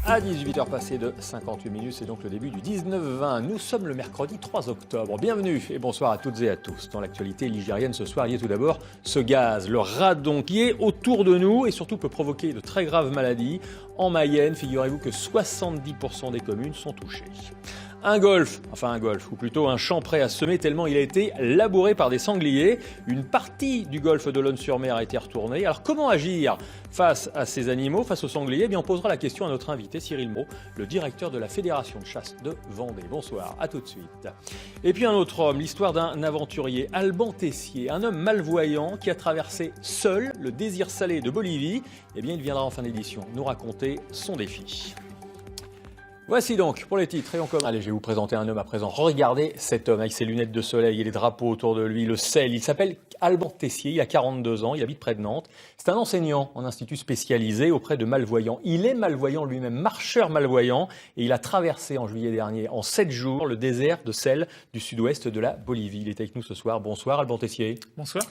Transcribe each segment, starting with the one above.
À 18h passées de 58 minutes, c'est donc le début du 19-20. Nous sommes le mercredi 3 octobre. Bienvenue et bonsoir à toutes et à tous. Dans l'actualité ligérienne ce soir, il y a tout d'abord ce gaz, le radon, qui est autour de nous et surtout peut provoquer de très graves maladies. En Mayenne, figurez-vous que 70% des communes sont touchées. Un golf, ou plutôt un champ prêt à semer tellement il a été labouré par des sangliers. Une partie du golfe de l'Aulne-sur-Mer a été retournée. Alors comment agir face à ces animaux, face aux sangliers ? Eh bien, on posera la question à notre invité Cyril Mot, le directeur de la Fédération de chasse de Vendée. Bonsoir, à tout de suite. Et puis un autre homme, l'histoire d'un aventurier, Alban Tessier, un homme malvoyant qui a traversé seul le désert salé de Bolivie. Eh bien, il viendra en fin d'édition nous raconter son défi. Voici donc pour les titres et on commence. Allez, je vais vous présenter un homme à présent. Regardez cet homme avec ses lunettes de soleil et les drapeaux autour de lui, le sel. Il s'appelle Alban Tessier, il a 42 ans, il habite près de Nantes. C'est un enseignant en institut spécialisé auprès de malvoyants. Il est malvoyant lui-même, marcheur malvoyant, et il a traversé en juillet dernier, en 7 jours, le désert de sel du sud-ouest de la Bolivie. Il est avec nous ce soir. Bonsoir Alban Tessier. Bonsoir.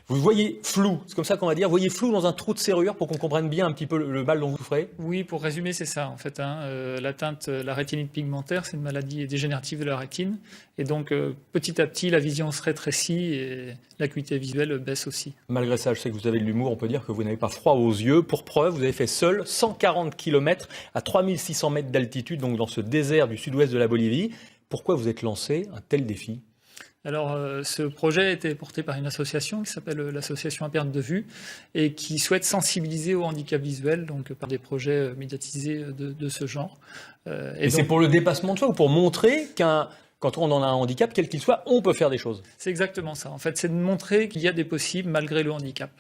Vous voyez flou, c'est comme ça qu'on va dire, vous voyez flou dans un trou de serrure pour qu'on comprenne bien un petit peu le mal dont vous souffrez ? Oui, pour résumer, c'est ça en fait. La rétinite pigmentaire, c'est une maladie dégénérative de la rétine. Et donc, petit à petit, la vision se rétrécit et l'acuité visuelle baisse aussi. Malgré ça, je sais que vous avez de l'humour. On peut dire que vous n'avez pas froid aux yeux. Pour preuve, vous avez fait seul 140 km à 3600 mètres d'altitude, donc dans ce désert du sud-ouest de la Bolivie. Pourquoi vous êtes lancé un tel défi ? Alors, ce projet a été porté par une association qui s'appelle l'association à perte de vue et qui souhaite sensibiliser au handicap visuel, donc par des projets médiatisés de ce genre. Et donc, c'est pour le dépassement de soi ou pour montrer quand on en a un handicap, quel qu'il soit, on peut faire des choses ? C'est exactement ça. En fait, c'est de montrer qu'il y a des possibles malgré le handicap.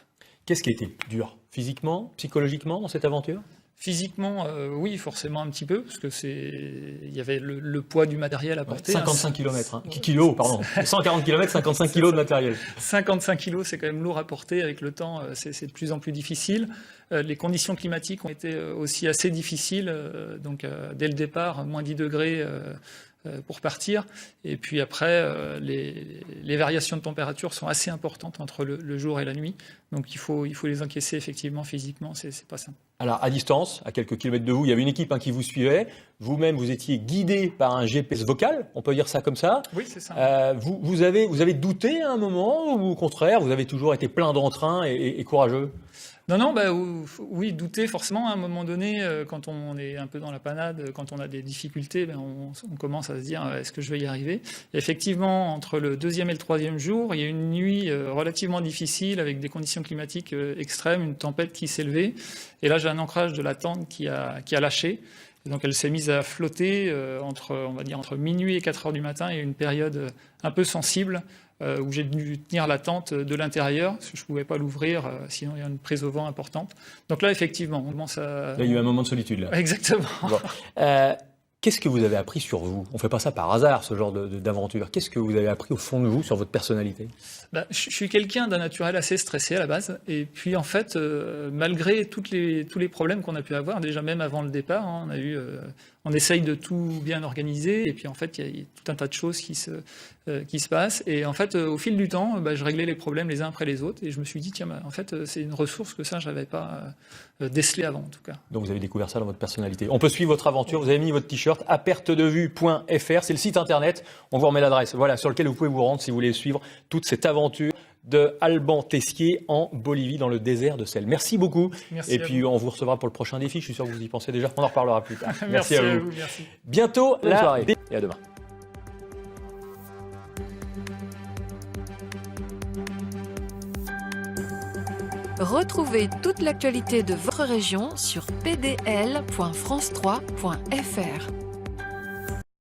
Qu'est-ce qui a été dur, physiquement, psychologiquement, dans cette aventure ? Physiquement, oui, forcément un petit peu, parce que il y avait le poids du matériel à porter. 55 km, kilos, pardon. 140 km, 55 kilos de matériel. 55 kilos, c'est quand même lourd à porter. Avec le temps, c'est de plus en plus difficile. Les conditions climatiques ont été aussi assez difficiles. Donc, dès le départ, moins 10 degrés pour partir. Et puis après, les variations de température sont assez importantes entre le jour et la nuit. Donc, il faut les encaisser effectivement physiquement. C'est pas simple. Alors, à distance, à quelques kilomètres de vous, il y avait une équipe qui vous suivait. Vous-même, vous étiez guidé par un GPS vocal, on peut dire ça comme ça. Oui, c'est ça. Vous avez douté à un moment ou au contraire, vous avez toujours été plein d'entrain et courageux ? Non, oui, douter forcément à un moment donné, quand on est un peu dans la panade, quand on a des difficultés, on commence à se dire est-ce que je vais y arriver ? Et effectivement, entre le 2e et le 3e jour, il y a une nuit relativement difficile avec des conditions climatiques extrêmes, une tempête qui s'est levée. Et là, j'ai un ancrage de la tente qui a lâché. Et donc elle s'est mise à flotter entre minuit et 4 heures du matin. Il y a une période un peu sensible où j'ai dû tenir la tente de l'intérieur, parce que je ne pouvais pas l'ouvrir, sinon il y a une prise au vent importante. Donc là, effectivement, on commence à... Là, il y a eu un moment de solitude, là. Exactement. Bon. Qu'est-ce que vous avez appris sur vous ? On ne fait pas ça par hasard, ce genre d'aventure. Qu'est-ce que vous avez appris au fond de vous sur votre personnalité ? Je suis quelqu'un d'un naturel assez stressé à la base. Et puis, en fait, malgré tous les problèmes qu'on a pu avoir, déjà même avant le départ, on essaye de tout bien organiser. Et puis, en fait, il y a tout un tas de choses qui se passent. Et en fait, au fil du temps, je réglais les problèmes les uns après les autres. Et je me suis dit, tiens, en fait, c'est une ressource que ça, je n'avais pas décelé avant, en tout cas. Donc, vous avez découvert ça dans votre personnalité. On peut suivre votre aventure. Vous avez mis votre t-shirt à pertedevue.fr. C'est le site internet. On vous remet l'adresse. Voilà, sur lequel vous pouvez vous rendre si vous voulez suivre toute cette aventure de Alban Tessier en Bolivie, dans le désert de sel. Merci beaucoup. Merci. Et puis, on vous recevra pour le prochain défi. Je suis sûr que vous y pensez déjà. On en reparlera plus tard. Merci à vous. Merci. Bientôt, la soirée. Et à demain. Retrouvez toute l'actualité de votre région sur pdl.france3.fr.